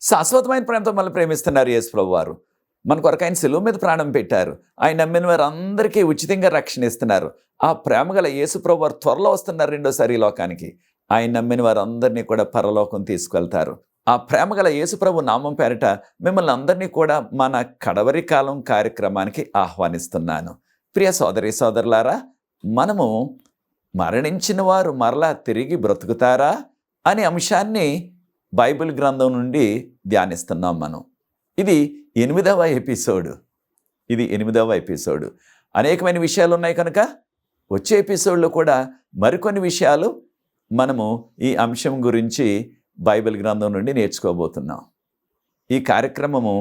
శాశ్వతమైన ప్రేమతో మనల్ని ప్రేమిస్తున్నారు యేసు ప్రభువారు. మన కొరకు ఆయన సిలువ మీద ప్రాణం పెట్టారు. ఆయన నమ్మిన వారందరికీ ఉచితంగా రక్షణ ఇస్తున్నారు. ఆ ప్రేమ గల యేసు ప్రభువారు త్వరలో వస్తున్నారు రెండోసారి ఈ లోకానికి. ఆయన నమ్మిన వారందరినీ కూడా పరలోకం తీసుకెళ్తారు. ఆ ప్రేమ గల యేసు ప్రభు నామం పేరిట మిమ్మల్ని అందరినీ కూడా మన కడవరి కాలం కార్యక్రమానికి ఆహ్వానిస్తున్నాను. ప్రియ సోదరి సోదరులారా, మనము మరణించిన వారు మరలా తిరిగి బ్రతుకుతారా అనే అంశాన్ని బైబిల్ గ్రంథం నుండి ధ్యానిస్తున్నాం మనం. ఇది 8వ ఎపిసోడు. అనేకమైన విషయాలు ఉన్నాయి కనుక వచ్చే ఎపిసోడ్లో కూడా మరికొన్ని విషయాలు మనము ఈ అంశం గురించి బైబిల్ గ్రంథం నుండి నేర్చుకోబోతున్నాం. ఈ కార్యక్రమము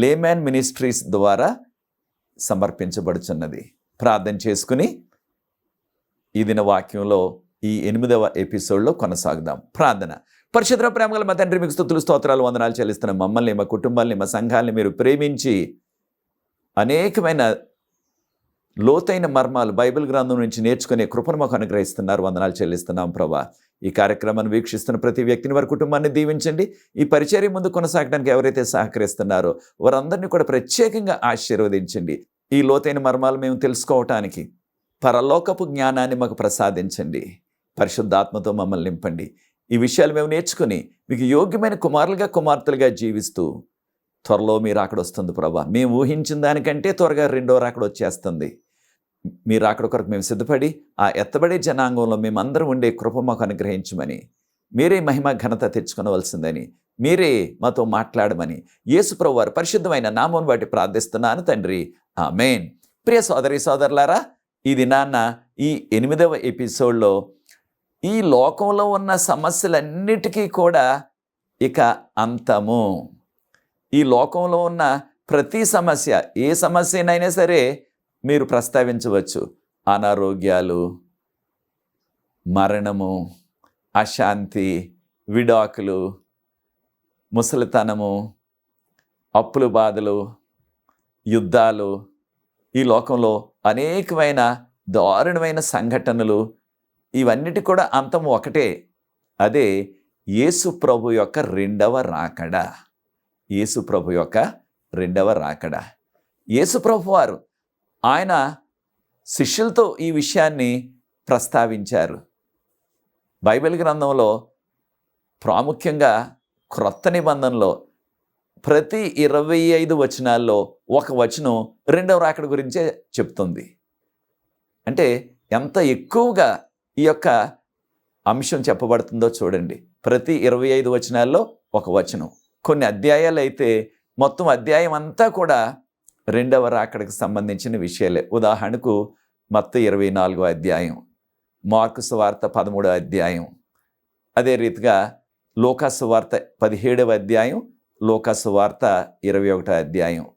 లేమ్యాన్ మినిస్ట్రీస్ ద్వారా సమర్పించబడుచున్నది. ప్రార్థన చేసుకుని ఈ దిన వాక్యంలో ఈ 8వ ఎపిసోడ్లో కొనసాగుదాం. ప్రార్థన. పరిశుద్ధ ప్రేమగల మా తండ్రి, మీకు స్తుతులు స్తోత్రాలు వందనాలు చెల్లిస్తున్న మమ్మల్ని, మా కుటుంబాల్ని, మా సంఘాలని మీరు ప్రేమించి అనేకమైన లోతైన మర్మాలు బైబిల్ గ్రంథం నుంచి నేర్చుకునే కృపను మాకు అనుగ్రహిస్తున్నారు. వందనాలు చెల్లిస్తున్నాం ప్రభా. ఈ కార్యక్రమాన్ని వీక్షిస్తున్న ప్రతి వ్యక్తిని, వారి కుటుంబాన్ని దీవించండి. ఈ పరిచర్య ముందు కొనసాగడానికి ఎవరైతే సహకరిస్తున్నారో వారందరినీ కూడా ప్రత్యేకంగా ఆశీర్వదించండి. ఈ లోతైన మర్మాలు మేము తెలుసుకోవటానికి పరలోకపు జ్ఞానాన్ని మాకు ప్రసాదించండి. పరిశుద్ధాత్మతో మమ్మల్ని నింపండి. ఈ విషయాలు మేము నేర్చుకుని మీకు యోగ్యమైన కుమారులుగా కుమార్తెలుగా జీవిస్తూ త్వరలో మీరు అక్కడ వస్తుంది ప్రభా. మేము ఊహించిన దానికంటే త్వరగా రెండో రాకడ వచ్చేస్తుంది. మీరు అక్కడ కొరకు మేము సిద్ధపడి ఆ ఎత్తబడే జనాంగంలో మేమందరం ఉండే కృప మాకు అనుగ్రహించమని, మీరే మహిమ ఘనత తెచ్చుకొనవలసిందని, మీరే మాతో మాట్లాడమని యేసు ప్రభువు వారి పరిశుద్ధమైన నామం బట్టి ప్రార్థిస్తున్నాను తండ్రి, ఆమేన్. ప్రియ సోదరి సోదరులారా, ఈ దినాన్న ఈ 8వ ఎపిసోడ్లో ఈ లోకంలో ఉన్న సమస్యలన్నిటికీ కూడా ఇక అంతము. ఈ లోకంలో ఉన్న ప్రతి సమస్య, ఏ సమస్యనైనా సరే మీరు ప్రస్తావించవచ్చు. అనారోగ్యాలు, మరణము, అశాంతి, విడాకులు, ముసలితనము, అప్పుల బాధలు, యుద్ధాలు, ఈ లోకంలో అనేకమైన దారుణమైన సంఘటనలు, ఇవన్నిటి కూడా అంతం ఒకటే. అదే యేసు ప్రభు యొక్క రెండవ రాకడ. యేసు ప్రభు యొక్క రెండవ రాకడ. యేసు ప్రభు వారు ఆయన శిష్యులతో ఈ విషయాన్ని ప్రస్తావించారు. బైబిల్ గ్రంథంలో ప్రాముఖ్యంగా క్రొత్త నిబంధనలో ప్రతి 25 వచనాల్లో ఒక వచనం రెండవ రాకడ గురించే చెప్తుంది. అంటే ఎంత ఎక్కువగా ఈ యొక్క అంశం చెప్పబడుతుందో చూడండి. ప్రతి 25 వచనాల్లో ఒక వచనం. కొన్ని అధ్యాయాలు అయితే మొత్తం అధ్యాయం అంతా కూడా రెండవ రాకడకు సంబంధించిన విషయాలే. ఉదాహరణకు మత్తయి 24వ అధ్యాయం, మార్కు సువార్త 13వ అధ్యాయం, అదే రీతిగా లూకా సువార్త 17వ అధ్యాయం, లూకా సువార్త 21వ అధ్యాయం.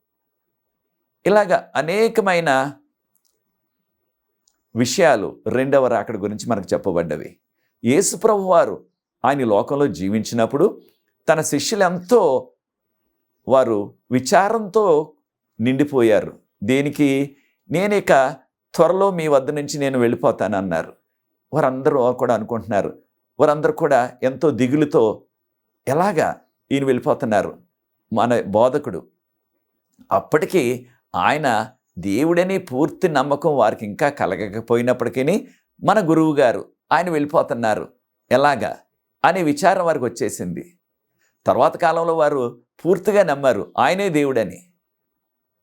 ఇలాగా అనేకమైన విషయాలు రెండవ రాకడ గురించి మనకు చెప్పబడ్డవి. యేసు ప్రభువు వారు ఆయన లోకంలో జీవించినప్పుడు తన శిష్యులెంతో వారు విచారంతో నిండిపోయారు. దేనికి? నేనిక త్వరలో మీ వద్ద నుంచి నేను వెళ్ళిపోతానన్నారు. వారందరూ కూడా అనుకుంటున్నారు. వారందరూ కూడా ఎంతో దిగులుతో, ఎలాగా ఈయన వెళ్ళిపోతున్నారు మన బోధకుడు. అప్పటికీ ఆయన దేవుడని పూర్తి నమ్మకం వారికి ఇంకా కలగకపోయినప్పటికీ మన గురువు గారు ఆయన వెళ్ళిపోతున్నారు ఎలాగా అనే విచారం వారికి వచ్చేసింది. తర్వాత కాలంలో వారు పూర్తిగా నమ్మారు ఆయనే దేవుడని.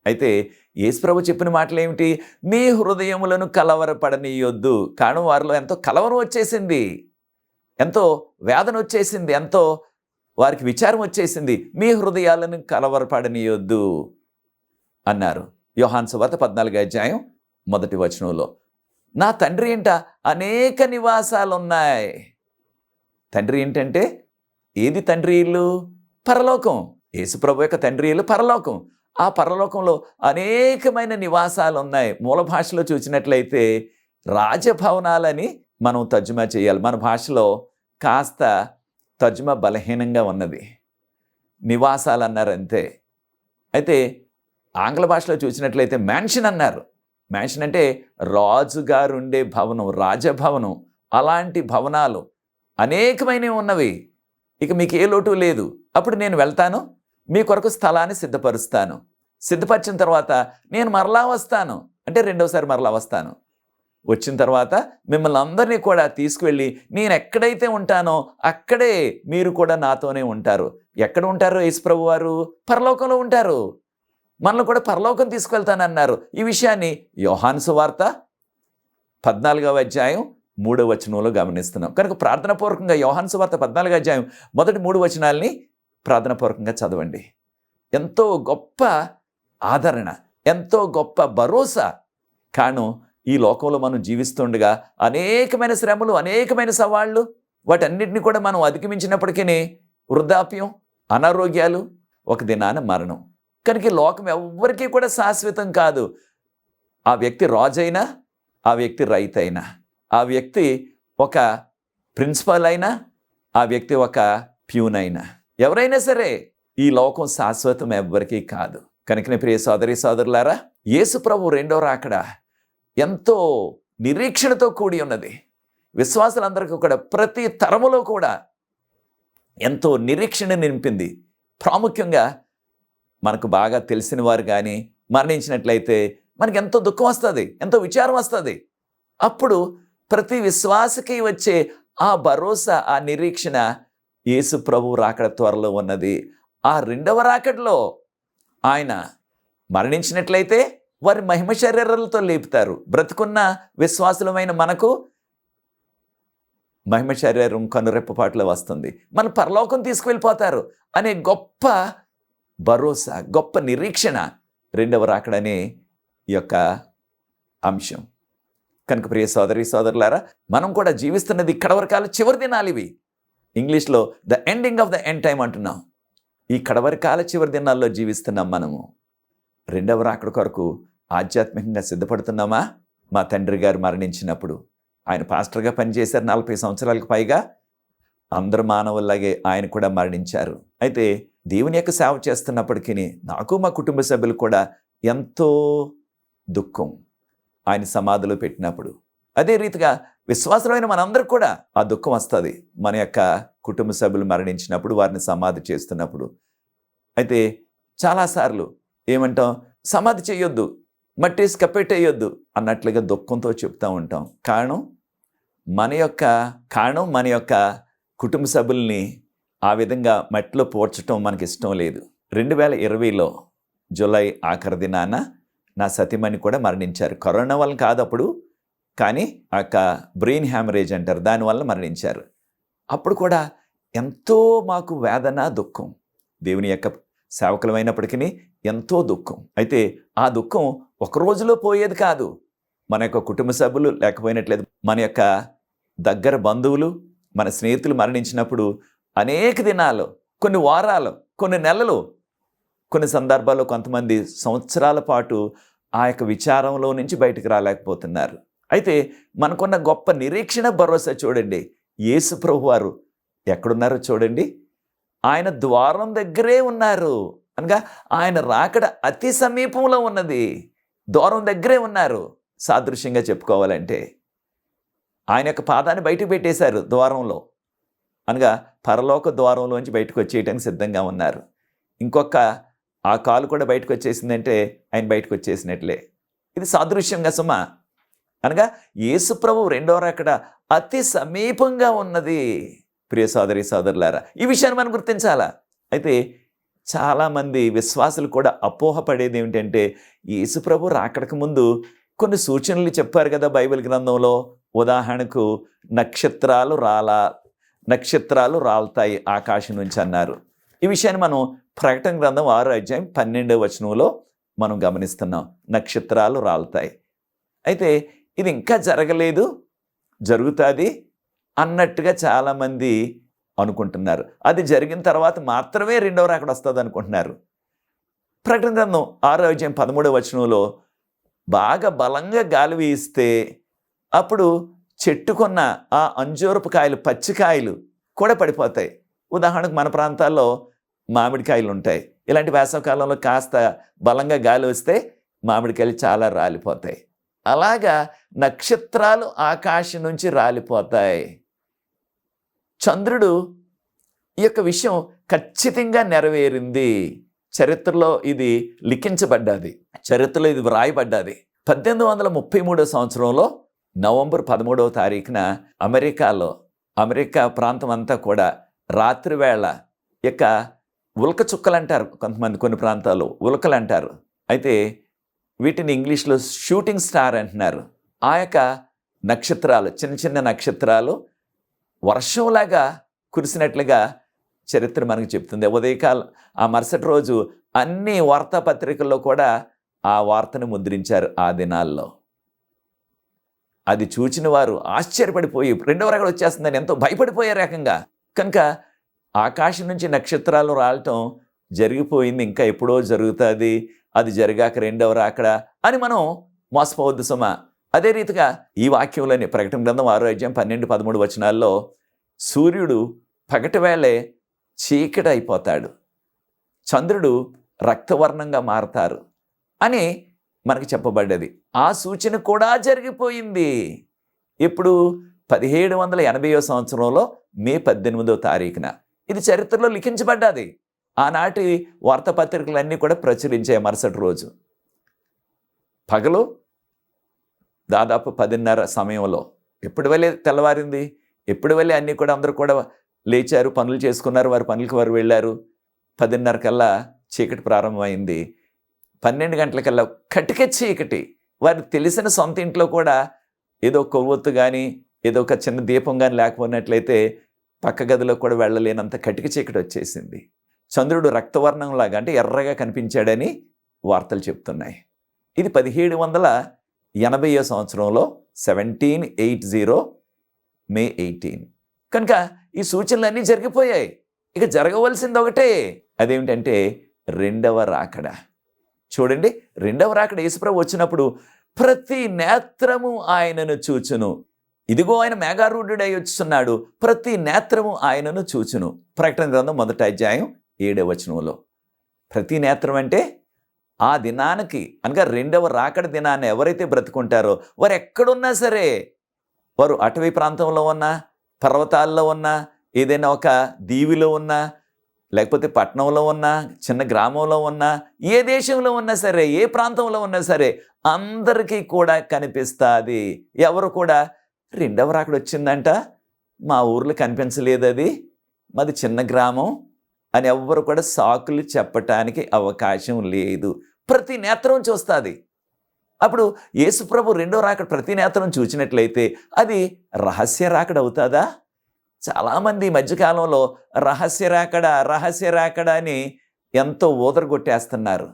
అయితే యేసుప్రభు చెప్పిన మాటలు ఏమిటి? మీ హృదయములను కలవరపడనీయొద్దు. కారణం వారిలో ఎంతో కలవరం వచ్చేసింది, ఎంతో వేదన వచ్చేసింది, ఎంతో వారికి విచారం వచ్చేసింది. మీ హృదయాలను కలవరపడనీయొద్దు అన్నారు. యోహాను సువార్త 14వ అధ్యాయం 1వ వచనంలో, నా తండ్రి ఇంట అనేక నివాసాలు ఉన్నాయి. తండ్రి ఏంటంటే ఏది? తండ్రి ఇల్లు పరలోకం. యేసుప్రభు యొక్క తండ్రి ఇల్లు పరలోకం. ఆ పరలోకంలో అనేకమైన నివాసాలు ఉన్నాయి. మూల భాషలో చూసినట్లయితే రాజభవనాలని మనం తర్జుమా చేయాలి. మన భాషలో కాస్త తర్జుమా బలహీనంగా ఉన్నది. నివాసాలు అన్నారు అంతే. అయితే ఆంగ్ల భాషలో చూసినట్లయితే మ్యాన్షన్ అన్నారు. మ్యాన్షన్ అంటే రాజుగారు ఉండే భవనం, రాజభవనం. అలాంటి భవనాలు అనేకమైనవి ఉన్నవి. ఇక మీకు ఏ లోటు లేదు. అప్పుడు నేను వెళ్తాను, మీ కొరకు స్థలాన్ని సిద్ధపరుస్తాను. సిద్ధపరిచిన తర్వాత నేను మరలా వస్తాను, అంటే రెండోసారి మరలా వస్తాను. వచ్చిన తర్వాత మిమ్మల్ని అందరినీ కూడా తీసుకువెళ్ళి నేను ఎక్కడైతే ఉంటానో అక్కడే మీరు కూడా నాతోనే ఉంటారు. ఎక్కడ ఉంటారో యేసుప్రభు వారు? పరలోకంలో ఉంటారు. మనల్ని కూడా పరలోకం తీసుకువెళ్తానన్నారు. ఈ విషయాన్ని యోహాను సువార్త 14వ అధ్యాయం 3వ వచనంలో గమనిస్తున్నాం. కనుక ప్రార్థనాపూర్వకంగా యోహాను సువార్త 14వ అధ్యాయం మొదటి 3 వచనాల్ని ప్రార్థనాపూర్వకంగా చదవండి. ఎంతో గొప్ప ఆదరణ, ఎంతో గొప్ప భరోసా. కాను ఈ లోకంలో మనం జీవిస్తుండగా అనేకమైన శ్రమలు, అనేకమైన సవాళ్ళు, వాటన్నిటిని కూడా మనం అధిగమించినప్పటికీ వృద్ధాప్యం, అనారోగ్యాలు, ఒక దినాన మరణం. కనుక ఈ లోకం ఎవ్వరికీ కూడా శాశ్వతం కాదు. ఆ వ్యక్తి రాజైనా, ఆ వ్యక్తి రైతైనా, ఆ వ్యక్తి ఒక ప్రిన్సిపల్ అయినా, ఆ వ్యక్తి ఒక ప్యూన్ అయినా, ఎవరైనా సరే ఈ లోకం శాశ్వతం ఎవ్వరికీ కాదు. కనుకనే ప్రియ సోదరి సోదరులారా, యేసు ప్రభు రెండో రాకడ ఎంతో నిరీక్షణతో కూడి ఉన్నది. విశ్వాసులందరికీ కూడా ప్రతి తరములో కూడా ఎంతో నిరీక్షణ నింపింది. ప్రాముఖ్యంగా మనకు బాగా తెలిసిన వారు కానీ మరణించినట్లయితే మనకి ఎంతో దుఃఖం వస్తుంది, ఎంతో విచారం వస్తుంది. అప్పుడు ప్రతి విశ్వాసకి వచ్చే ఆ భరోసా, ఆ నిరీక్షణ యేసు ప్రభు రాకడ త్వరలో ఉన్నది. ఆ రెండవ రాకడలో ఆయన మరణించినట్లయితే వారి మహిమ శరీరాలతో లేపుతారు. బ్రతుకున్న విశ్వాసులమైన మనకు మహిమ శరీరం కనురెప్పపాట్లో వస్తుంది. మన పరలోకం తీసుకువెళ్ళిపోతారు అనే గొప్ప భరోసా, గొప్ప నిరీక్షణ రెండవ రాకడనే ఈ యొక్క అంశం. కనుక ప్రియ సోదరి సోదరులారా, మనం కూడా జీవిస్తున్నది కడవరకాల చివరి దినాలు ఇవి. ఇంగ్లీష్లో the ending of the end time అంటున్నాం. ఈ కడవరకాల చివరి దినాల్లో జీవిస్తున్నాం మనము. రెండవ రాకడ కొరకు ఆధ్యాత్మికంగా సిద్ధపడుతున్నామా? మా తండ్రి గారు మరణించినప్పుడు ఆయన పాస్టర్గా పనిచేశారు 40 సంవత్సరాలకు పైగా. అందరు మానవుల్లాగే ఆయన కూడా మరణించారు. అయితే దేవుని యొక్క సేవ చేస్తున్నప్పటికీ నాకు, మా కుటుంబ సభ్యులు కూడా ఎంతో దుఃఖం ఆయన సమాధిలో పెట్టినప్పుడు. అదే రీతిగా విశ్వాసమైన మనందరికి కూడా ఆ దుఃఖం వస్తుంది మన యొక్క కుటుంబ సభ్యులు మరణించినప్పుడు, వారిని సమాధి చేస్తున్నప్పుడు. అయితే చాలాసార్లు ఏమంటాం, సమాధి చేయొద్దు, మట్టేసి కప్పెట్టేయొద్దు అన్నట్లుగా దుఃఖంతో చెప్తూ ఉంటాం. కారణం మన యొక్క కుటుంబ సభ్యుల్ని ఆ విధంగా మట్టిలో పోడ్చడం మనకి ఇష్టం లేదు. 2020లో జూలై ఆఖరి దినాన నా సతీమణి కూడా మరణించారు. కరోనా వల్ల కాదు అప్పుడు, కానీ ఆ యొక్క బ్రెయిన్ హ్యామరేజ్ అంటారు, దానివల్ల మరణించారు. అప్పుడు కూడా ఎంతో మాకు వేదన, దుఃఖం. దేవుని యొక్క సేవకులమైనప్పటికీ ఎంతో దుఃఖం. అయితే ఆ దుఃఖం ఒక రోజులో పోయేది కాదు. మన యొక్క కుటుంబ సభ్యులు లేకపోయినట్లేదు, మన యొక్క దగ్గర బంధువులు, మన స్నేహితులు మరణించినప్పుడు అనేక దినాలు, కొన్ని వారాలు, కొన్ని నెలలు, కొన్ని సందర్భాల్లో కొంతమంది సంవత్సరాల పాటు ఆ యొక్క విచారంలో నుంచి బయటకు రాలేకపోతున్నారు. అయితే మనకున్న గొప్ప నిరీక్షణ, భరోసా చూడండి. యేసు ప్రభు వారు ఎక్కడున్నారో చూడండి. ఆయన ద్వారం దగ్గరే ఉన్నారు. అనగా ఆయన రాకడ అతి సమీపంలో ఉన్నది. ద్వారం దగ్గరే ఉన్నారు. సాదృశ్యంగా చెప్పుకోవాలంటే ఆయన యొక్క పాదాన్ని బయటకు పెట్టేశారు ద్వారంలో, అనగా పరలోక ద్వారంలోంచి బయటకు వచ్చేయటానికి సిద్ధంగా ఉన్నారు. ఇంకొక ఆ కాలు కూడా బయటకు వచ్చేసిందంటే ఆయన బయటకు వచ్చేసినట్లే. ఇది సాదృశ్యంగా సుమా. అనగా యేసు ప్రభు రెండో రాకడ అతి సమీపంగా ఉన్నది. ప్రియ సోదరి సోదరులారా, ఈ విషయాన్ని మనం గుర్తించాలా. అయితే చాలామంది విశ్వాసులు కూడా అపోహపడేది ఏమిటంటే, యేసు ప్రభు రాకడకు ముందు కొన్ని సూచనలు చెప్పారు కదా బైబిల్ గ్రంథంలో. ఉదాహరణకు నక్షత్రాలు రాలుతాయి ఆకాశం నుంచి అన్నారు. ఈ విషయాన్ని మనం ప్రకటన గ్రంథం 6వ అధ్యాయం 12వ వచనంలో మనం గమనిస్తున్నాం. నక్షత్రాలు రాలుతాయి. అయితే ఇది ఇంకా జరగలేదు, జరుగుతుంది అన్నట్టుగా చాలామంది అనుకుంటున్నారు. అది జరిగిన తర్వాత మాత్రమే రెండవ రాకడ వస్తుంది అనుకుంటున్నారు. ప్రకటన గ్రంథం 6వ అధ్యాయం 13వ వచనంలో బాగా బలంగా గాలి వీస్తే అప్పుడు చెట్టుకున్న ఆ అంజూరపు కాయలు, పచ్చికాయలు కూడా పడిపోతాయి. ఉదాహరణకు మన ప్రాంతాల్లో మామిడికాయలు ఉంటాయి. ఇలాంటి వేసవకాలంలో కాస్త బలంగా గాలి వస్తే మామిడికాయలు చాలా రాలిపోతాయి. అలాగా నక్షత్రాలు ఆకాశం నుంచి రాలిపోతాయి. చంద్రుడు ఈ యొక్క విషయం ఖచ్చితంగా నెరవేరింది. చరిత్రలో ఇది లిఖించబడ్డది, చరిత్రలో ఇది వ్రాయబడ్డది. 1833 సంవత్సరంలో నవంబర్ 13వ తారీఖున అమెరికా ప్రాంతం అంతా కూడా రాత్రివేళ యొక్క ఉల్క చుక్కలు అంటారు కొంతమంది, కొన్ని ప్రాంతాల్లో ఉల్కలు అంటారు. అయితే వీటిని ఇంగ్లీష్లో షూటింగ్ స్టార్ అంటున్నారు. ఆ యొక్క నక్షత్రాలు, చిన్న చిన్న నక్షత్రాలు వర్షంలాగా కురిసినట్లుగా చరిత్ర మనకు చెప్తుంది. ఉదయకాలం ఆ మరుసటి రోజు అన్ని వార్తాపత్రికల్లో కూడా ఆ వార్తను ముద్రించారు. ఆ దినాల్లో అది చూచిన వారు ఆశ్చర్యపడిపోయి రెండవ రాకడ వచ్చేస్తుందని ఎంతో భయపడిపోయే రకంగా. కనుక ఆకాశం నుంచి నక్షత్రాలు రావటం జరిగిపోయింది, ఇంకా ఎప్పుడో జరుగుతుంది, అది జరిగాక రెండవ రాకడ అని మనం మోసపోవద్దు సుమా. అదే రీతిగా ఈ వాక్యంలోని ప్రకటన గ్రంథం 6:12-13 వచనాల్లో సూర్యుడు పగటి వేళే చీకటి అయిపోతాడు, చంద్రుడు రక్తవర్ణంగా మారతారు అని మనకి చెప్పబడ్డది. ఆ సూచన కూడా జరిగిపోయింది. ఇప్పుడు 1780వ సంవత్సరంలో మే 18వ తారీఖున ఇది చరిత్రలో లిఖించబడ్డది. ఆనాటి వార్తాపత్రికలన్నీ కూడా ప్రచురించాయి. మరుసటి రోజు పగలు దాదాపు 10:30 సమయంలో ఎప్పుడు వెళ్ళే తెల్లవారింది, ఎప్పుడు వెళ్ళి అన్నీ కూడా అందరూ కూడా లేచారు, పనులు చేసుకున్నారు, వారి పనులకు వారు వెళ్ళారు. 10:30 కల్లా చీకటి ప్రారంభమైంది. 12 గంటలకల్లా కటిక చీకటి. వారికి తెలిసిన సొంత ఇంట్లో కూడా ఏదో కొవ్వొత్తు కానీ ఏదో ఒక చిన్న దీపం కానీ లేకపోయినట్లయితే పక్క గదిలో కూడా వెళ్ళలేనంత కటిక చీకటి వచ్చేసింది. చంద్రుడు రక్తవర్ణంలాగా అంటే ఎర్రగా కనిపించాడని వార్తలు చెప్తున్నాయి. ఇది 1780వ సంవత్సరంలో 1780 మే 18. కనుక ఈ సూచనలన్నీ జరిగిపోయాయి. ఇక జరగవలసింది ఒకటే, అదేమిటంటే రెండవ రాకడ. చూడండి, రెండవ రాకడ యేసుప్రభు వచ్చినప్పుడు ప్రతి నేత్రము ఆయనను చూచును. ఇదిగో ఆయన మేఘారూఢుడై వచ్చున్నాడు, ప్రతి నేత్రము ఆయనను చూచును. ప్రకటన గ్రంథం 1:7 వచనంలో ప్రతి నేత్రం అంటే ఆ దినానికి అనగా రెండవ రాకడ దినాన్ని ఎవరైతే బ్రతుకుంటారో వారు ఎక్కడున్నా సరే, వారు అటవీ ప్రాంతంలో ఉన్నా, పర్వతాల్లో ఉన్నా, ఏదైనా ఒక దీవిలో ఉన్నా, లేకపోతే పట్టణంలో ఉన్నా, చిన్న గ్రామంలో ఉన్నా, ఏ దేశంలో ఉన్నా సరే, ఏ ప్రాంతంలో ఉన్నా సరే అందరికీ కూడా కనిపిస్తుంది. ఎవరు కూడా రెండవ రాకడ వచ్చిందంట, మా ఊర్లో కనిపించలేదు, అది మాది చిన్న గ్రామం అని ఎవ్వరు కూడా సాకులు చెప్పటానికి అవకాశం లేదు. ప్రతి నేత్రం చూస్తుంది. అప్పుడు యేసుప్రభు రెండో రాకడ ప్రతి నేత్రం చూచినట్లయితే అది రహస్య రాకడ అవుతుందా? చాలామంది ఈ మధ్యకాలంలో రహస్య రాకడ అని ఎంతో ఊదరగొట్టేస్తున్నారు.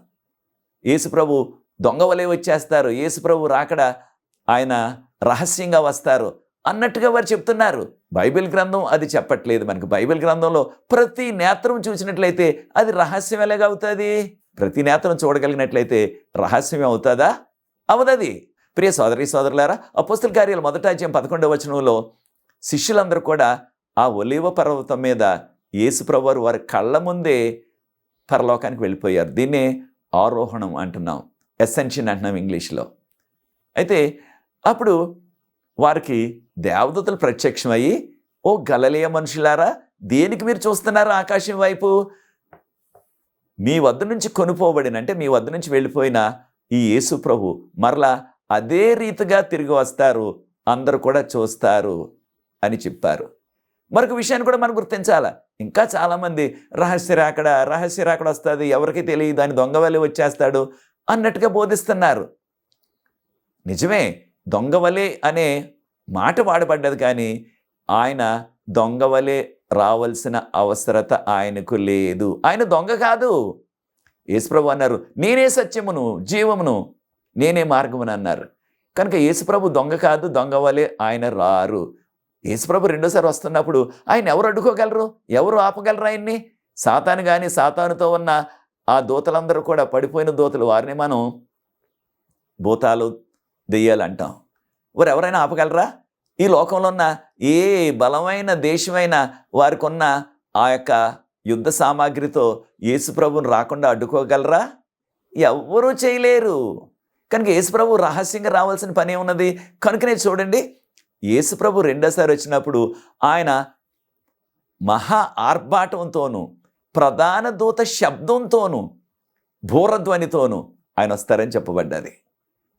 యేసుప్రభు దొంగ వలె వచ్చేస్తారు, యేసుప్రభు రాకడ ఆయన రహస్యంగా వస్తారు అన్నట్టుగా వారు చెప్తున్నారు. బైబిల్ గ్రంథం అది చెప్పట్లేదు మనకు. బైబిల్ గ్రంథంలో ప్రతి నేత్రం చూసినట్లయితే అది రహస్యం ఎలాగ అవుతుంది? ప్రతి నేత్రం చూడగలిగినట్లయితే రహస్యం అవుతుందా? అవదది. ప్రియ సోదరి సోదరులారా, అపోస్తల కార్యాలు 1:11 వచనంలో శిష్యులందరూ కూడా ఆ ఒలీవ పర్వతం మీద యేసుప్రభు వారి కళ్ళ ముందే పరలోకానికి వెళ్ళిపోయారు. దీన్నే ఆరోహణం అంటున్నాం, ఎసెన్షన్ అంటున్నాం ఇంగ్లీష్లో. అయితే అప్పుడు వారికి దేవదూతలు ప్రత్యక్షమయ్యి, ఓ గలిలయ మనుషులారా, దేనికి మీరు చూస్తున్నారు ఆకాశం వైపు? మీ వద్ద నుంచి కొనుపోబడిన, అంటే మీ వద్ద నుంచి వెళ్ళిపోయిన ఈ యేసు ప్రభు మరలా అదే రీతిగా తిరిగి వస్తారు, అందరూ కూడా చూస్తారు అని చెప్పారు. మరొక విషయాన్ని కూడా మనం గుర్తించాలి. ఇంకా చాలామంది రహస్య రాకడ వస్తుంది, ఎవరికి తెలియదు, అని దొంగవలే వచ్చేస్తాడు అన్నట్టుగా బోధిస్తున్నారు. నిజమే, దొంగవలే అనే మాట వాడబడ్డది, కానీ ఆయన దొంగవలే రావాల్సిన అవసరత ఆయనకు లేదు. ఆయన దొంగ కాదు. యేసుప్రభు అన్నారు, నేనే సత్యమును జీవమును నేనే మార్గమును అన్నారు. కనుక యేసుప్రభు దొంగ కాదు, దొంగవలే ఆయన రారు. యేసుప్రభు రెండోసారి వస్తున్నప్పుడు ఆయన ఎవరు అడ్డుకోగలరు? ఎవరు ఆపగలరు ఆయన్ని? సాతాను కానీ, సాతానుతో ఉన్న ఆ దూతలందరూ కూడా పడిపోయిన దూతలు, వారిని మనం భూతాలు దెయ్యాలు అంటాం. వారు ఎవరైనా ఆపగలరా? ఈ లోకంలో ఉన్న ఏ బలమైన దేశమైనా వారికి ఉన్న ఆ యొక్క యుద్ధ సామాగ్రితో యేసుప్రభుని రాకుండా అడ్డుకోగలరా? ఎవ్వరూ చేయలేరు. కనుక యేసుప్రభు రహస్యంగా రావాల్సిన పని ఏమున్నది? కనుకనే చూడండి, యేసుప్రభు రెండోసారి వచ్చినప్పుడు ఆయన మహా ఆర్భాటంతోనూ ప్రధాన దూత శబ్దంతోనూ బూరధ్వనితోనూ ఆయన వస్తారని చెప్పబడ్డది.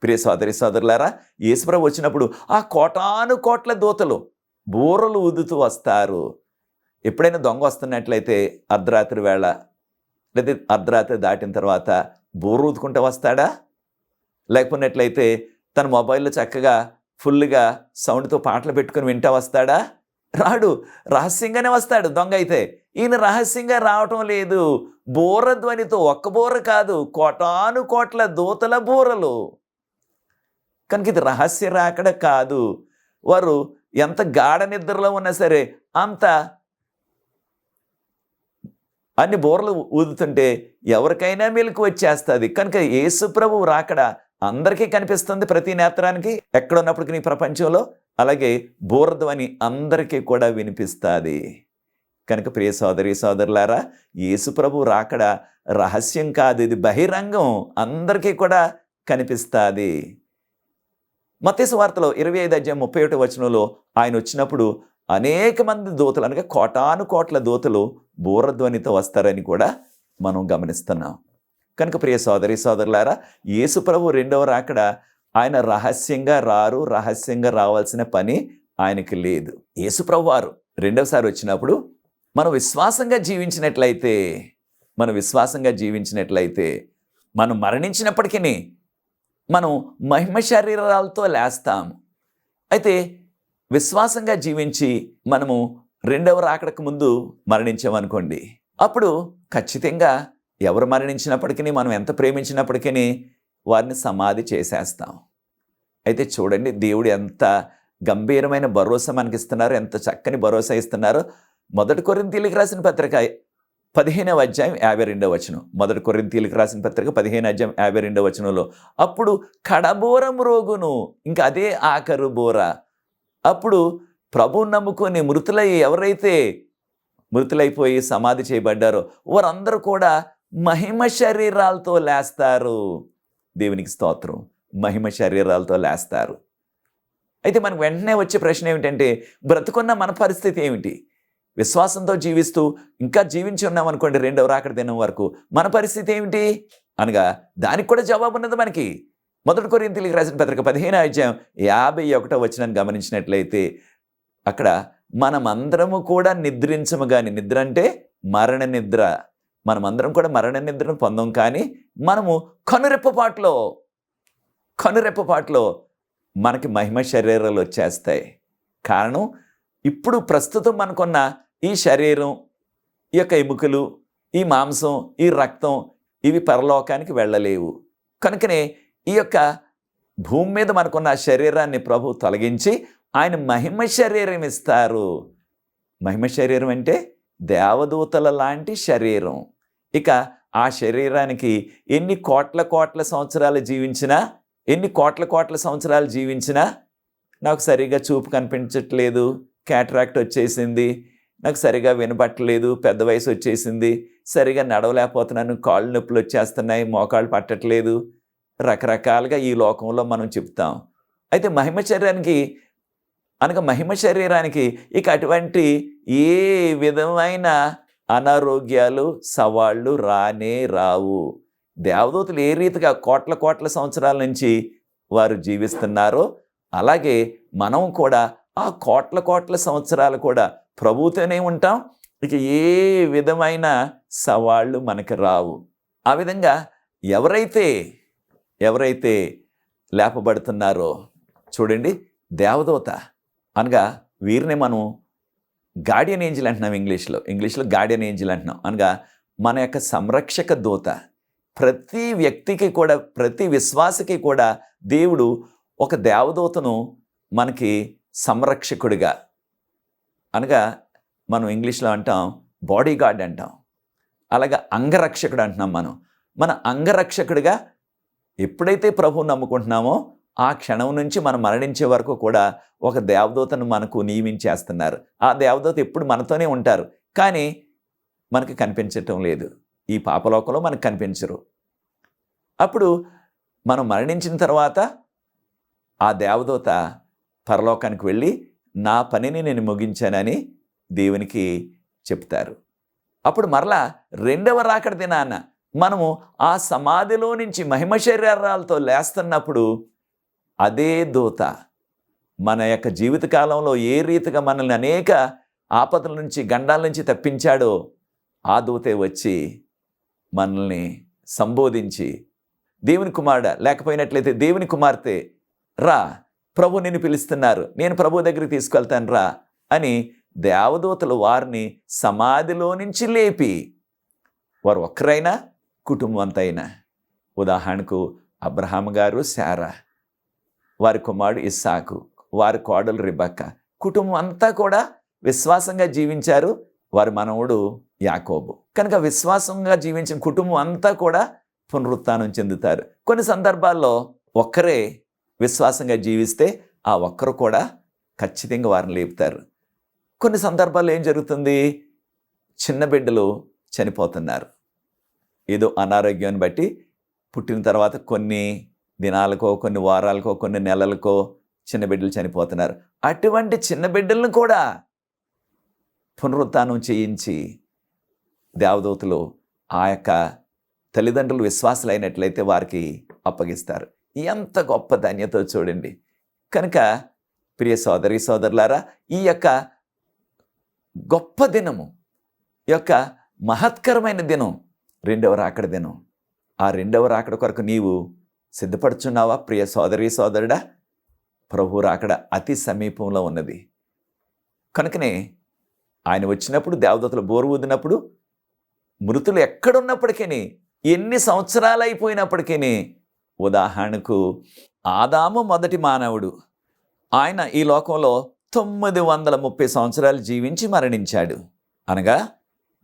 ప్రియ సోదరి సోదరులారా, యేసుప్రభు వచ్చినప్పుడు ఆ కోటాను కోట్ల దూతలు బూరలు ఊదుతూ వస్తారు. ఎప్పుడైనా దొంగ వస్తున్నట్లయితే అర్ధరాత్రి వేళ లేదా అర్ధరాత్రి దాటిన తర్వాత బూర ఊదుకుంటూ వస్తాడా? లేకపోయినట్లయితే తన మొబైల్లో చక్కగా ఫుల్గా సౌండ్తో పాటలు పెట్టుకుని వింటూ వస్తాడా? రాడు. రహస్యంగానే వస్తాడు దొంగ అయితే. ఈయన రహస్యంగా రావటం లేదు. బూరధ్వనితో, ఒక్క బూర కాదు, కోటాను కోట్ల దూతల బూరలు. కనుక ఇది రహస్య రాకడ కాదు. వారు ఎంత గాఢ నిద్రలో ఉన్నా సరే అంత అన్ని బూరలు ఊదుతుంటే ఎవరికైనా మెలకు వచ్చేస్తుంది. కనుక యేసు ప్రభువు రాకడ అందరికీ కనిపిస్తుంది, ప్రతి నేత్రానికి, ఎక్కడున్నప్పటికీ నీ ప్రపంచంలో. అలాగే బూరధ్వని అందరికీ కూడా వినిపిస్తుంది. కనుక ప్రియ సోదరి సోదరులారా, యేసు ప్రభువు రాకడ రహస్యం కాదు, ఇది బహిరంగం, అందరికీ కూడా కనిపిస్తుంది. మత్తయి సువార్తలో 25:31 ఆయన వచ్చినప్పుడు అనేక మంది దూతలు, అనగా కోటాను కోట్ల దూతలు బూరధ్వనితో వస్తారని కూడా మనం గమనిస్తున్నాం. కనుక ప్రియ సోదరి సోదరులారా, యేసు ప్రభు రెండవ రాకడ ఆయన రహస్యంగా రారు, రహస్యంగా రావాల్సిన పని ఆయనకి లేదు. యేసు ప్రభు వారు రెండవసారి వచ్చినప్పుడు మనం విశ్వాసంగా జీవించినట్లయితే మనం మరణించినప్పటికీ మనం మహిమ శరీరాలతో లేస్తాము. అయితే విశ్వాసంగా జీవించి మనము రెండవ రాకడకు ముందు మరణించామనుకోండి, అప్పుడు ఖచ్చితంగా ఎవరు మరణించినప్పటికీ, మనం ఎంత ప్రేమించినప్పటికీ వారిని సమాధి చేసేస్తాం. అయితే చూడండి, దేవుడు ఎంత గంభీరమైన భరోసా మనకిస్తున్నారు, ఎంత చక్కని భరోసా ఇస్తున్నారు. 1 కొరింథీయులకు రాసిన పత్రిక 15:52. 1 కొరింథీయులకు రాసిన పత్రిక 15:52 అప్పుడు కడబోరం రోగును, ఇంకా అదే ఆఖరు బోర. అప్పుడు ప్రభువుని నమ్ముకొని ఎవరైతే మృతులైపోయి సమాధి చేయబడ్డారో వారందరూ కూడా మహిమ శరీరాలతో లేస్తారు. దేవునికి స్తోత్రం. మహిమ శరీరాలతో లేస్తారు. అయితే మనకు వెంటనే వచ్చే ప్రశ్న ఏమిటంటే, బ్రతుకున్న మన పరిస్థితి ఏమిటి? విశ్వాసంతో జీవిస్తూ ఇంకా జీవించి ఉన్నామనుకోండి రెండవ రాకడ దినం వరకు, మన పరిస్థితి ఏమిటి అనగా దానికి కూడా జవాబు ఉన్నది మనకి. 1 కొరింథీయులకు రాసిన పత్రిక 15:51 గమనించినట్లయితే అక్కడ మనమందరము కూడా నిద్రించము గాని, నిద్ర అంటే మరణ నిద్ర, మనమందరం కూడా మరణ నిద్రను పొందం, కానీ మనము కనురెప్పపాట్లో మనకి మహిమ శరీరాలు వచ్చేస్తాయి. కారణం, ఇప్పుడు ప్రస్తుతం మనకున్న ఈ శరీరం, ఈ యొక్క ఎముకలు, ఈ మాంసం, ఈ రక్తం, ఇవి పరలోకానికి వెళ్ళలేవు. కనుకనే ఈ యొక్క భూమి మీద మనకున్న శరీరాన్ని ప్రభు తొలగించి ఆయన మహిమ శరీరం ఇస్తారు. మహిమ శరీరం అంటే దేవదూతల లాంటి శరీరం. ఇక ఆ శరీరానికి ఎన్ని కోట్ల సంవత్సరాలు జీవించినా నాకు సరిగా చూపు కనిపించట్లేదు, క్యాటరాక్ట్ వచ్చేసింది, నాకు సరిగా వినపట్టలేదు, పెద్ద వయసు వచ్చేసింది, సరిగా నడవలేకపోతున్నాను, కాళ్ళు నొప్పులు వచ్చేస్తున్నాయి, మోకాళ్ళు పట్టట్లేదు, రకరకాలుగా ఈ లోకంలో మనం చెప్తాం. అయితే మహిమ శరీరానికి ఇక అటువంటి ఏ విధమైన అనారోగ్యాలు, సవాళ్ళు రానే రావు. దేవదూతలు ఏ రీతిగా కోట్ల సంవత్సరాల నుంచి వారు జీవిస్తున్నారో అలాగే మనం కూడా ఆ కోట్ల సంవత్సరాలు కూడా ప్రభువుతోనే ఉంటాం. ఇక ఏ విధమైన సవాళ్ళు మనకు రావు. ఆ విధంగా ఎవరైతే లేపబడుతున్నారో చూడండి, దేవదూత అనగా వీరిని మనం గార్డియన్ ఏంజిల్ అంటున్నాం. ఇంగ్లీష్లో గార్డియన్ ఏంజిల్ అంటున్నాం. అనగా మన యొక్క సంరక్షక దూత. ప్రతి వ్యక్తికి కూడా, ప్రతి విశ్వాసకి కూడా దేవుడు ఒక దేవదూతను మనకి సంరక్షకుడిగా, అనగా మనం ఇంగ్లీష్లో అంటాం బాడీ గార్డ్ అంటాం, అలాగా అంగరక్షకుడు అంటున్నాం. మన అంగరక్షకుడిగా ఎప్పుడైతే ప్రభువుని నమ్ముకుంటున్నామో ఆ క్షణం నుంచి మనం మరణించే వరకు కూడా ఒక దేవదూతను మనకు నియమించేస్తున్నారు. ఆ దేవదూత ఎప్పుడు మనతోనే ఉంటారు, కానీ మనకు కనిపించటం లేదు. ఈ పాపలోకంలో మనకు కనిపించరు. అప్పుడు మనం మరణించిన తర్వాత ఆ దేవదూత పరలోకానికి వెళ్ళి నా పనిని నేను ముగించానని దేవునికి చెప్తారు. అప్పుడు మరలా రెండవ రాకడ దినాన మనము ఆ సమాధిలో నుంచి మహిమ శరీరాలతో లేస్తున్నప్పుడు అదే దూత మన యొక్క జీవితకాలంలో ఏ రీతిగా మనల్ని అనేక ఆపదల నుంచి గండాల నుంచి తప్పించాడో ఆ దూతే వచ్చి మనల్ని సంబోధించి, దేవుని కుమారుడా లేకపోయినట్లయితే దేవుని కుమార్తె రా, ప్రభు నిన్ను పిలుస్తున్నారు, నేను ప్రభు దగ్గరికి తీసుకెళ్తాను రా అని దేవదూతలు వారిని సమాధిలో నుంచి లేపి, వారు ఒక్కరైనా కుటుంబం అంతా అయినా, ఉదాహరణకు అబ్రహాం గారు శారా, వారి కుమారుడు ఇస్సాకు, వారి కోడలు రిబక్క, కుటుంబం అంతా కూడా విశ్వాసంగా జీవించారు. వారి మనవడు యాకోబు. కనుక విశ్వాసంగా జీవించిన కుటుంబం అంతా కూడా పునరుత్థానం చెందుతారు. కొన్ని సందర్భాల్లో ఒక్కరే విశ్వాసంగా జీవిస్తే ఆ ఒక్కరు కూడా ఖచ్చితంగా వారిని లేపుతారు. కొన్ని సందర్భాల్లో ఏం జరుగుతుంది, చిన్న బిడ్డలు చనిపోతున్నారు. ఏదో అనారోగ్యాన్ని బట్టి పుట్టిన తర్వాత కొన్ని దినాలకో కొన్ని వారాలకో కొన్ని నెలలకో చిన్న బిడ్డలు చనిపోతున్నారు. అటువంటి చిన్న బిడ్డలను కూడా పునరుత్థానం చేయించి దేవదూతలు ఆ యొక్క తల్లిదండ్రులు విశ్వాసులైనట్లయితే వారికి అప్పగిస్తారు. ఎంత గొప్ప ధన్యత చూడండి. కనుక ప్రియ సోదరి సోదరులారా, ఈ యొక్క గొప్ప దినము, ఈ యొక్క మహత్కరమైన దినం రెండవ రాకడ దినం. ఆ రెండవ రాకడ కొరకు నీవు సిద్ధపడుచున్నావా ప్రియ సోదరి సోదరుడా? ప్రభు రాకడ అతి సమీపంలో ఉన్నది. కనుకనే ఆయన వచ్చినప్పుడు దేవదూతలు బోరు ఊదినప్పుడు మృతులు ఎక్కడున్నప్పటికీ, ఎన్ని సంవత్సరాలు అయిపోయినప్పటికీ, ఉదాహరణకు ఆదాము మొదటి మానవుడు, ఆయన ఈ లోకంలో 930 సంవత్సరాలు జీవించి మరణించాడు. అనగా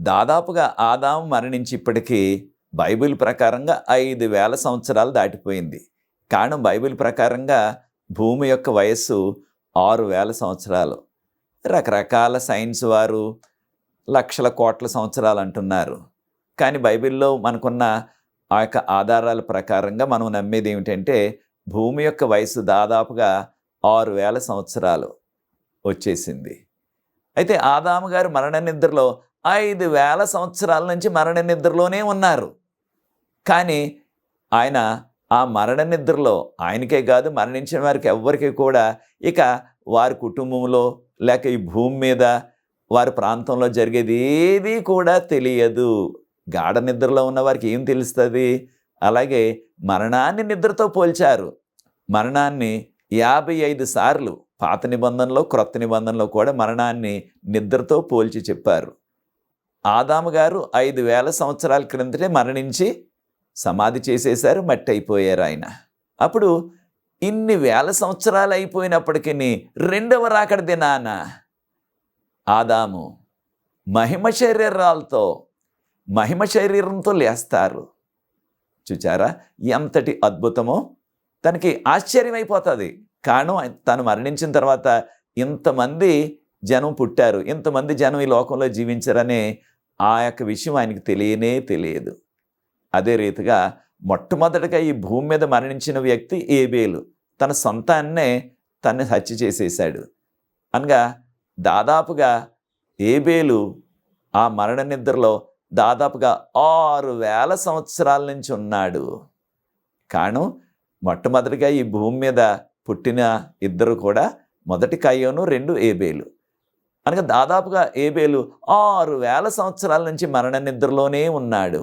దాదాపుగా ఆదాము మరణించి ఇప్పటికీ బైబిల్ ప్రకారంగా 5000 సంవత్సరాలు దాటిపోయింది. కారణం బైబిల్ ప్రకారంగా భూమి యొక్క వయస్సు 6000 సంవత్సరాలు. రకరకాల సైన్స్ వారు లక్షల కోట్ల సంవత్సరాలు అంటున్నారు. కానీ బైబిల్లో మనకున్న ఆ యొక్క ఆధారాల ప్రకారంగా మనం నమ్మేది ఏమిటంటే భూమి యొక్క వయసు దాదాపుగా 6000 సంవత్సరాలు వచ్చేసింది. అయితే ఆదాము గారు మరణ నిద్రలో 5000 సంవత్సరాల నుంచి మరణ నిద్రలోనే ఉన్నారు. కానీ ఆయన ఆ మరణ నిద్రలో ఆయనకే కాదు, మరణించిన వారికి ఎవ్వరికీ కూడా ఇక వారి కుటుంబంలో లేక ఈ భూమి మీద వారి ప్రాంతంలో జరిగేది ఏది కూడా తెలియదు. గాఢ నిద్రలో ఉన్న వారికి ఏం తెలుస్తుంది? అలాగే మరణాన్ని నిద్రతో పోల్చారు. మరణాన్ని 55 సార్లు పాత నిబంధనలో క్రొత్త నిబంధనలో కూడా మరణాన్ని నిద్రతో పోల్చి చెప్పారు. ఆదాము గారు 5000 సంవత్సరాల క్రిందటే మరణించి సమాధి చేసేశారు, మట్టి అయిపోయారు ఆయన. అప్పుడు ఇన్ని వేల సంవత్సరాలు అయిపోయినప్పటికీ రెండవ రాకడ దినాన ఆదాము మహిమ శరీరంతో లేస్తారు. చూచారా ఎంతటి అద్భుతమో? తనకి ఆశ్చర్యమైపోతుంది. కారణం తను మరణించిన తర్వాత ఇంతమంది జనం పుట్టారు, ఇంతమంది జనం ఈ లోకంలో జీవించారనే ఆ యొక్క విషయం ఆయనకి తెలియదు. అదే రీతిగా మొట్టమొదటిగా ఈ భూమి మీద మరణించిన వ్యక్తి ఏబేలు. తన సొంతాన్నే తన్ని హత్య చేసేశాడు. అనగా దాదాపుగా ఏబేలు ఆ మరణ నిద్రలో దాదాపుగా 6000 సంవత్సరాల నుంచి ఉన్నాడు. కారణం మొట్టమొదటిగా ఈ భూమి మీద పుట్టిన ఇద్దరు కూడా, మొదటి కయ్యోను, 2 ఏబేలు. అనగా దాదాపుగా ఏబేలు 6000 సంవత్సరాల నుంచి మరణ నిద్రలోనే ఉన్నాడు,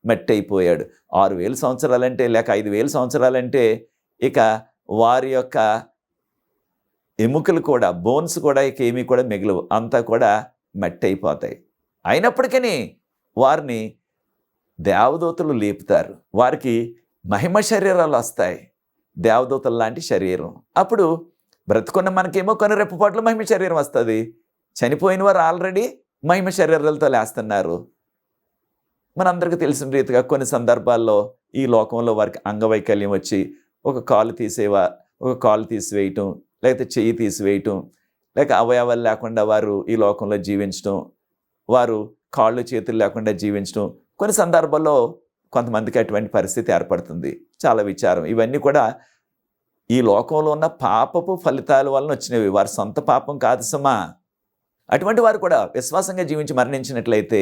మట్టి అయిపోయాడు. 6000 సంవత్సరాలంటే లేక 5000 సంవత్సరాలంటే ఇక వారి యొక్క ఎముకలు కూడా, బోన్స్ కూడా ఇక ఏమీ కూడా మిగలవు, అంతా కూడా మట్టి అయిపోతాయి. అయినప్పటికీ వారిని దేవదూతలు లేపుతారు. వారికి మహిమ శరీరాలు వస్తాయి, దేవదూతల లాంటి శరీరం. అప్పుడు బ్రతుకున్న మనకేమో కొన్ని రెప్పపాట్లు మహిమ శరీరం వస్తుంది. చనిపోయిన వారు ఆల్రెడీ మహిమ శరీరాలతో లేస్తున్నారు. మనందరికీ తెలిసిన రీతిగా కొన్ని సందర్భాల్లో ఈ లోకంలో వారికి అంగవైకల్యం వచ్చి ఒక కాలు తీసివేయటం, లేకపోతే చెయ్యి తీసివేయటం, లేక అవయవాలు లేకుండా వారు ఈ లోకంలో జీవించడం, వారు కాళ్ళు చేతులు లేకుండా జీవించడం, కొన్ని సందర్భాల్లో కొంతమందికి అటువంటి పరిస్థితి ఏర్పడుతుంది. చాలా విచారం. ఇవన్నీ కూడా ఈ లోకంలో ఉన్న పాపపు ఫలితాల వలన వచ్చినవి, వారి సొంత పాపం కాదు సుమా. అటువంటి వారు కూడా విశ్వాసంగా జీవించి మరణించినట్లయితే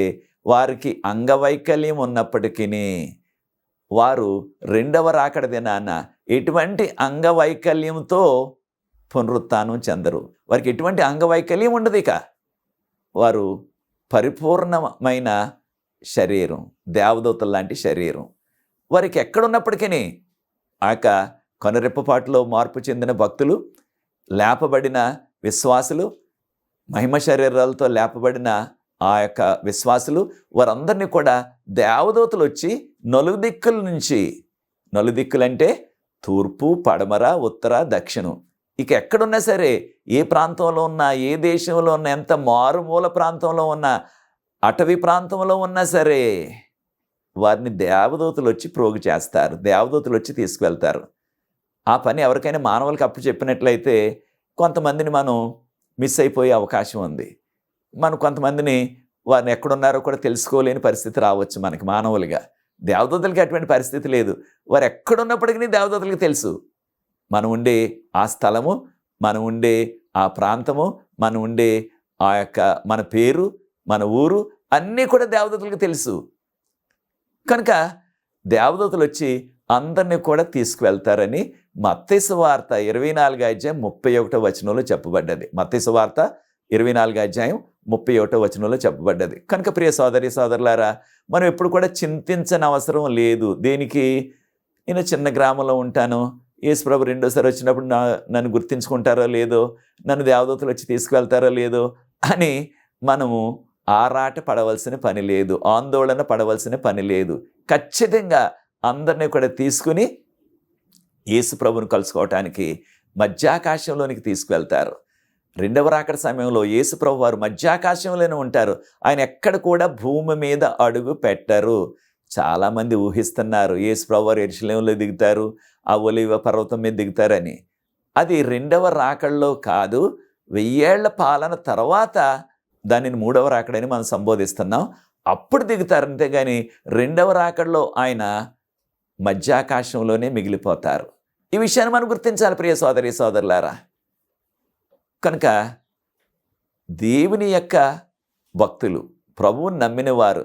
వారికి అంగవైకల్యం ఉన్నప్పటికీ వారు రెండవ రాకడ దినాన ఎటువంటి అంగవైకల్యంతో పునరుత్థానం చెందరు. వారికి ఎటువంటి అంగవైకల్యం ఉండదు. ఇక వారు పరిపూర్ణమైన శరీరం, దేవదూతల లాంటి శరీరం వారికి ఎక్కడున్నప్పటికీ ఆ యొక్క కనురెప్పపాటులో మార్పు చెందిన భక్తులు, లేపబడిన విశ్వాసులు, మహిమ శరీరాలతో లేపబడిన ఆ యొక్క విశ్వాసులు వారందరినీ కూడా దేవదూతలు వచ్చి నలుదిక్కుల నుంచి, నలుదిక్కులంటే తూర్పు, పడమర, ఉత్తర, దక్షిణం, ఇక ఎక్కడున్నా సరే, ఏ ప్రాంతంలో ఉన్నా, ఏ దేశంలో ఉన్నా, ఎంత మారుమూల ప్రాంతంలో ఉన్నా, అటవీ ప్రాంతంలో ఉన్నా సరే వారిని దేవదూతలు వచ్చి ప్రోగు చేస్తారు, దేవదూతలు వచ్చి తీసుకువెళ్తారు. ఆ పని ఎవరికైనా మానవులకు అప్పు చెప్పినట్లయితే కొంతమందిని మనం మిస్ అయిపోయే అవకాశం ఉంది. మనం కొంతమందిని వారిని ఎక్కడున్నారో కూడా తెలుసుకోలేని పరిస్థితి రావచ్చు మనకి మానవులుగా. దేవదూతలకి అటువంటి పరిస్థితి లేదు. వారు ఎక్కడున్నప్పటికీ దేవదూతలకి తెలుసు. మనం ఉండే ఆ స్థలము, మనం ఉండే ఆ ప్రాంతము, మనం ఉండే ఆ యొక్క మన పేరు, మన ఊరు అన్నీ కూడా దేవదూతలకు తెలుసు. కనుక దేవదూతలు వచ్చి అందరినీ కూడా తీసుకువెళ్తారని మత్తయి సువార్త 24:31 చెప్పబడ్డది. మత్తయి సువార్త 24:31 చెప్పబడ్డది. కనుక ప్రియ సోదరి సోదరులారా, మనం ఎప్పుడు కూడా చింతించని అవసరం లేదు. దేనికి? నేను చిన్న గ్రామంలో ఉంటాను, యేసుప్రభు రెండోసారి వచ్చినప్పుడు నన్ను గుర్తించుకుంటారో లేదో, నన్ను దేవదూతలు వచ్చి తీసుకువెళ్తారో లేదో అని మనము ఆరాట పడవలసిన పని లేదు, ఆందోళన పడవలసిన పని లేదు. ఖచ్చితంగా అందరినీ కూడా తీసుకుని యేసుప్రభుని కలుసుకోవటానికి మధ్యాకాశంలోనికి తీసుకువెళ్తారు. రెండవ రాకడ సమయంలో యేసుప్రభు వారు మధ్యాకాశంలోనే ఉంటారు. ఆయన ఎక్కడ కూడా భూమి మీద అడుగు పెట్టరు. చాలామంది ఊహిస్తున్నారు యేసుప్రభు వారు యెరూషలేములో దిగుతారు, ఆ ఒలీవ పర్వతం మీద దిగుతారని. అది రెండవ రాకడలో కాదు, 1000 ఏళ్ల పాలన తర్వాత దానిని మూడవ రాకడని మనం సంబోధిస్తున్నాం. అప్పుడు దిగుతారు. అంతేగాని రెండవ రాకడలో ఆయన మధ్యాకాశంలోనే మిగిలిపోతారు. ఈ విషయాన్ని మనం గుర్తించాలి ప్రియ సోదరి సోదరులారా. కనుక దేవుని యొక్క భక్తులు, ప్రభువుని నమ్మిన వారు,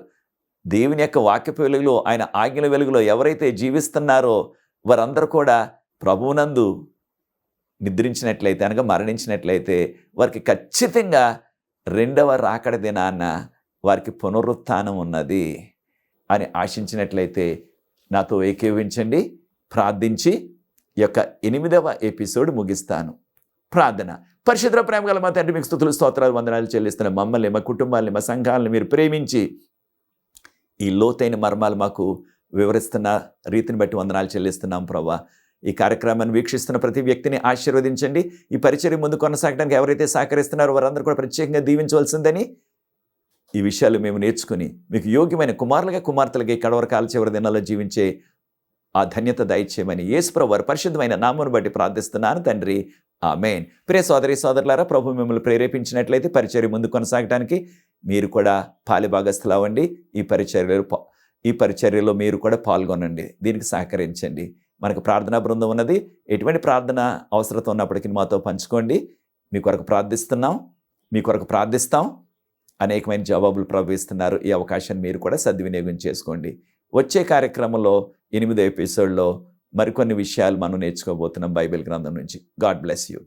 దేవుని యొక్క వాక్యపు వెలుగులో, ఆయన ఆజ్ఞల వెలుగులో ఎవరైతే జీవిస్తున్నారో వారందరూ కూడా ప్రభువునందు నిద్రించినట్లయితే, అనగా మరణించినట్లయితే వారికి ఖచ్చితంగా రెండవ రాకడ దినాన వారికి పునరుత్థానం ఉన్నది అని ఆశించినట్లయితే నాతో ఏకీభవించండి. ప్రార్థించి ఈ యొక్క 8వ ఎపిసోడ్ ముగిస్తాను. ప్రార్థన. పరిశుద్ధ ప్రేమ గల మా తండ్రి, మీకు స్తుతులు స్తోత్రాలు వందనాలు చెల్లిస్తున్న మమ్మల్ని, మా కుటుంబాలని, మా సంఘాలను మీరు ప్రేమించి ఈ లోతైన మర్మాలు మాకు వివరిస్తున్న రీతిని బట్టి వందనాలు చెల్లిస్తున్నాం ప్రభువా. ఈ కార్యక్రమాన్ని వీక్షిస్తున్న ప్రతి వ్యక్తిని ఆశీర్వదించండి. ఈ పరిచర్య ముందు కొనసాగడానికి ఎవరైతే సహకరిస్తున్నారో వారందరూ కూడా ప్రత్యేకంగా దీవించవలసిందని, ఈ విషయాలు మేము నేర్చుకుని మీకు యోగ్యమైన కుమారులుగా, కుమార్తెలుగా కడవర కాల చివరి దినాల్లో జీవించే ఆ ధన్యత దయచేయమని యేసుప్రభు వారి పరిశుద్ధమైన నామమును బట్టి ప్రార్థిస్తున్నాను తండ్రి. ఆమేన్. ప్రియ సోదరి సోదరులారా, ప్రభు మిమ్మల్ని ప్రేరేపించినట్లయితే పరిచర్య ముందు కొనసాగడానికి మీరు కూడా పాలిభాగస్తులు అవ్వండి. ఈ పరిచర్యలో మీరు కూడా పాల్గొనండి, దీనికి సహకరించండి. మనకు ప్రార్థనా బృందం ఉన్నది. ఎటువంటి ప్రార్థన అవసరత ఉన్నప్పటికీ మాతో పంచుకోండి. మీ కొరకు ప్రార్థిస్తున్నాం, మీ కొరకు ప్రార్థిస్తాం. అనేకమైన జవాబులు ప్రవహిస్తున్నారు. ఈ అవకాశాన్ని మీరు కూడా సద్వినియోగం చేసుకోండి. వచ్చే కార్యక్రమంలో 8వ ఎపిసోడ్లో మరికొన్ని విషయాలు మనం నేర్చుకోబోతున్నాం బైబిల్ గ్రంథం నుంచి. God bless you.